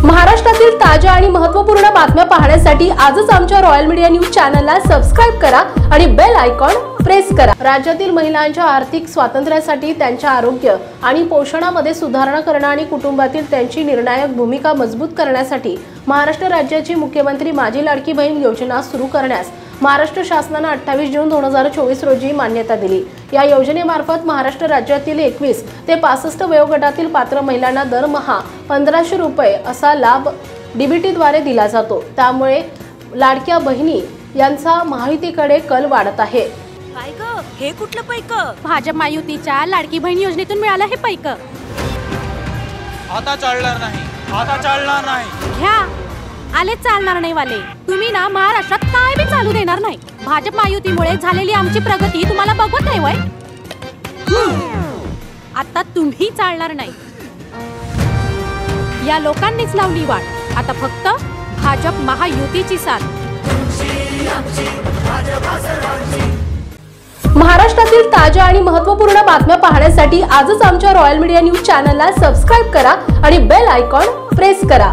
महाराष्ट्रातील ताज्या आणि महत्त्वपूर्ण बातम्या पाहण्यासाठी आजच आमच्या रॉयल मीडिया न्यूज चॅनलला सबस्क्राइब करा आणि बेल आयकॉन प्रेस करा। राज्यातील महिलांच्या आर्थिक स्वातंत्र्यासाठी, त्यांच्या आरोग्य आणि पोषणामध्ये सुधारणा करणं आणि कुटुंबातील त्यांची निर्णायक भूमिका मजबूत करण्यासाठी महाराष्ट्र राज्याची मुख्यमंत्री माझी लाडकी बहीण योजना सुरू करण्यास महाराष्ट्र शासनाने 28 जून 2024 रोजी मान्यता दिली। या योजनेमार्फत महाराष्ट्र राज्यातील 21 ते 65 वयोगटातील पात्र महिलांना दरमहा 1500 रुपये असा लाभ डीबीटीद्वारे दिला जातो। त्यामुळे लाडक्या बहिणी यांचा महायुतीकडे कल वाढत आहे। काय ग, हे कुठलं पैक? भाजप महायुतीच्या लाडकी बहीण योजनेतून मिळालं हे पैक। आता चालणार नाही, आता चालणार नाही। घ्या, आले चालणार नाही वाले। तुम्ही ना महाराष्ट्रात काय बी चालू देणार नाही। भाजप महायुतीमुळे झालेली आमची प्रगती तुम्हाला बघवत नाही वय? आता तुम्ही चालणार नाही। या लोकांनीच लावली वाट, आता फक्त भाजप महायुतीची साथ। महाराष्ट्रातील ताज्या आणि महत्त्वपूर्ण बातम्या पाहण्यासाठी आजच आमच्या रॉयल मीडिया न्यूज चॅनलला सबस्क्राइब करा आणि बेल आयकॉन प्रेस करा।